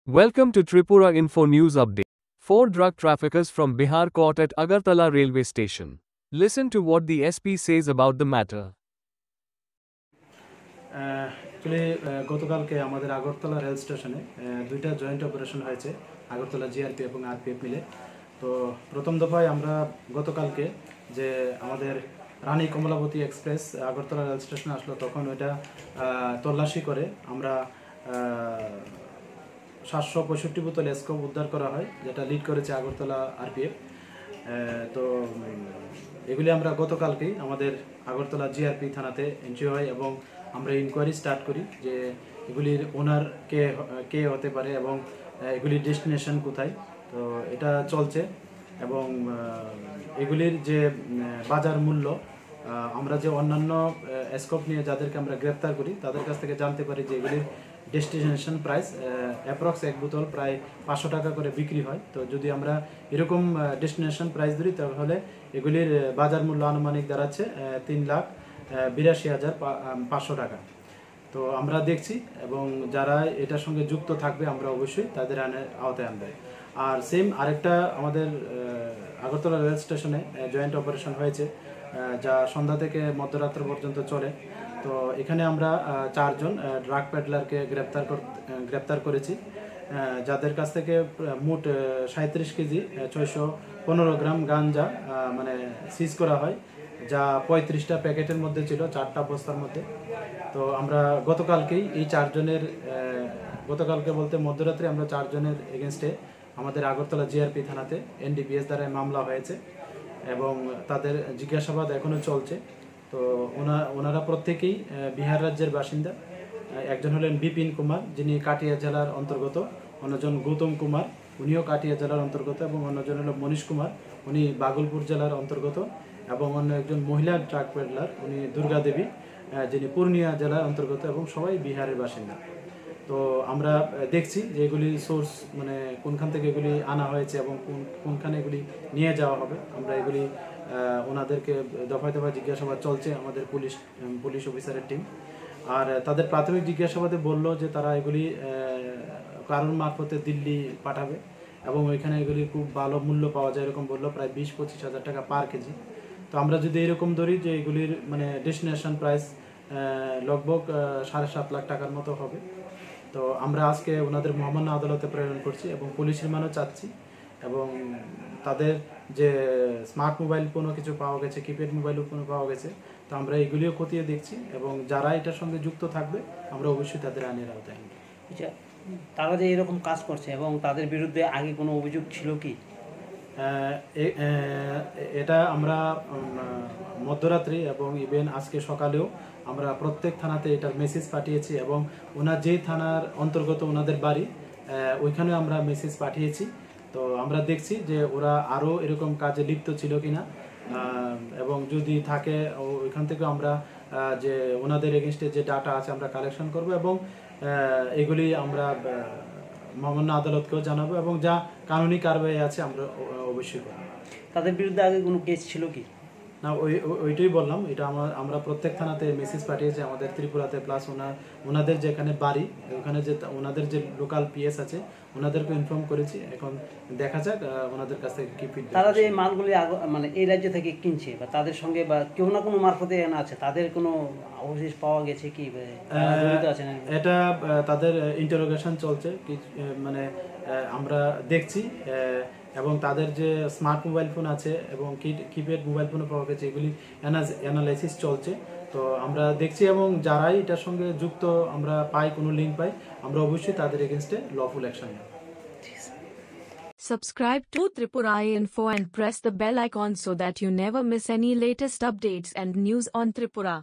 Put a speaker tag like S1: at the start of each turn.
S1: Welcome to Tripura Info News Update. Four drug traffickers from Bihar caught at Agartala railway station. Listen to what the SP says about the matter.
S2: গতকালকে আমাদের Agartala rail স্টেশনে দুইটা joint operation হয়েছে Agartala GRP এবং RPF মিলে। তো প্রথম দফায় আমরা গতকালকে যে আমাদের রানী কমলাবতী এক্সপ্রেস আগরতলা রেল স্টেশনে আসলো, তখন ওইটা তল্লাশি করে আমরা 765 বোতল স্কোপ উদ্ধার করা হয়, যেটা লিড করেছে আগরতলা আরপিএফ। তো এগুলি আমরা গতকালকেই আমাদের আগরতলা জিআরপি থানাতে এন্ট্রি হয় এবং আমরা ইনকোয়ারি স্টার্ট করি যে এগুলির ওনার কে হতে পারে এবং এগুলির ডেস্টিনেশন কোথায়। তো এটা চলছে এবং এগুলির যে বাজার মূল্য আমরা যে অন্যান্য স্কোপ নিয়ে যাদেরকে আমরা গ্রেপ্তার করি তাদের কাছ থেকে জানতে পারি যে এগুলির ডেস্টিনেশন প্রাইস অ্যাপ্রক্স এক বোতল প্রায় 500 টাকা করে বিক্রি হয়। তো যদি আমরা এরকম ডেস্টিনেশন প্রাইস ধরি তাহলে এগুলির বাজার মূল্য আনুমানিক দাঁড়াচ্ছে 3,82,500 টাকা। তো আমরা দেখছি এবং যারা এটার সঙ্গে যুক্ত থাকবে আমরা অবশ্যই তাদের আওতায় আনবে। আর সেম আরেকটা আমাদের আগরতলা রেল স্টেশনে জয়েন্ট অপারেশন হয়েছে, যা সন্ধ্যা থেকে মধ্যরাত্র পর্যন্ত চলে। তো এখানে আমরা 4 জন ড্রাগ প্যাডলারকে গ্রেপ্তার করেছি, যাদের কাছ থেকে মোট 37 কেজি 615 গ্রাম গাঞ্জা মানে সিজ করা হয়, যা 35টা প্যাকেটের মধ্যে ছিল, 4টা বস্তার মধ্যে। তো আমরা গতকালকেই এই 4 জনের গতকালকে বলতে মধ্যরাত্রে আমরা 4 জনের এগেনস্টে আমাদের আগরতলা জিআরপি থানাতে এনডিপিএস দ্বারা মামলা হয়েছে এবং তাদের জিজ্ঞাসাবাদ এখনও চলছে। তো ওনারা প্রত্যেকেই বিহার রাজ্যের বাসিন্দা। একজন হলেন বিপিন কুমার, যিনি কাটিয়া জেলার অন্তর্গত, অন্যজন গৌতম কুমার, উনিও কাটিয়া জেলার অন্তর্গত, এবং অন্যজন হল মনীষ কুমার, উনি বাগলপুর জেলার অন্তর্গত, এবং অন্য একজন মহিলা ট্রাক পেডলার, উনি দুর্গা দেবী, যিনি পূর্ণিয়া জেলার অন্তর্গত, এবং সবাই বিহারের বাসিন্দা। তো আমরা দেখছি যে এগুলি সোর্স মানে কোনখান থেকে এগুলি আনা হয়েছে এবং কোনখানে এগুলি নিয়ে যাওয়া হবে। আমরা এগুলি ওনাদেরকে দফায় দফায় জিজ্ঞাসাবাদ চলছে আমাদের পুলিশ অফিসারের টিম। আর তাদের প্রাথমিক জিজ্ঞাসাবাদে বলল যে তারা এগুলি কারোর মারফতে দিল্লি পাঠাবে এবং ওইখানে এগুলি খুব ভালো মূল্য পাওয়া যায় এরকম বললো, প্রায় 20-25 হাজার টাকা পার কেজি। তো আমরা যদি এরকম ধরি যে এগুলির মানে ডেস্টিনেশন প্রাইস লগভগ 7.5 লাখ টাকার মতো হবে। তো আমরা আজকে ওনাদের মহামান্য আদালতে প্রেরণ করছি এবং পুলিশ রিমান্ডও চাচ্ছি, এবং তাদের যে স্মার্ট মোবাইল কোনো কিছু পাওয়া গেছে, কিপ্যাড মোবাইলও কোনো পাওয়া গেছে। তো আমরা এগুলিও খতিয়ে দেখছি এবং যারা এটার সঙ্গে যুক্ত থাকবে আমরা অবশ্যই তাদের আইনের আওতায় আনব।
S3: আচ্ছা, তারা যে এরকম কাজ করছে এবং তাদের বিরুদ্ধে আগে কোনো অভিযোগ ছিল কি?
S2: এটা আমরা মধ্যরাত্রি এবং ইভেন আজকে সকালেও আমরা প্রত্যেক থানাতে এটার মেসেজ পাঠিয়েছি এবং ওনার যেই থানার অন্তর্গত ওনাদের বাড়ি ওইখানেও আমরা মেসেজ পাঠিয়েছি। তো আমরা দেখছি যে ওরা আরও এরকম কাজে লিপ্ত ছিল কিনা, এবং যদি থাকে ওইখান থেকে আমরা যে ওনাদের এগেনস্টে যে ডাটা আছে আমরা কালেকশন করব এবং এগুলি আমরা মহামান্য আদালতকেও জানাবো এবং যা কানুনি কারবাই আছে আমরা অবশ্যই করব।
S3: তাদের বিরুদ্ধে আগে কোনো কেস ছিল কি?
S2: না, ওইটাই বললাম, এটা আমরা প্রত্যেক থানাতে মেসেজ পাঠিয়েছি আমাদের ত্রিপুরাতে, প্লাস ওনাদের যেখানে বাড়ি ওখানে যে ওনাদের যে লোকাল পিএস আছে ওনাদেরকে ইনফর্ম করেছি। এখন দেখা যাক ওনাদের কাছ থেকে কি ফিডব্যাক।
S3: তারা যে মালগুলি মানে এই রাজ্য থেকে কিনছে বা তাদের সঙ্গে বা কেউ না কোনো মারফতে আছে, তাদের কোনো অবশেষ পাওয়া গেছে কি?
S2: এটা তাদের ইন্টারোগেশন চলছে, মানে আমরা দেখছি, এবং তাদের যে স্মার্ট মোবাইল ফোন আছে এবং কিপ্যাড মোবাইল ফোনও পাওয়া গেছে, এগুলি অ্যানালাইসিস চলছে। তো আমরা দেখছি এবং যারাই এটার সঙ্গে যুক্ত আমরা পাই, কোনো লিঙ্ক পাই, আমরা অবশ্যই তাদের এগেনস্টে লফুল অ্যাকশন নেব।
S4: Subscribe to Tripura Info and press the bell icon so that you never miss any latest updates and news on Tripura.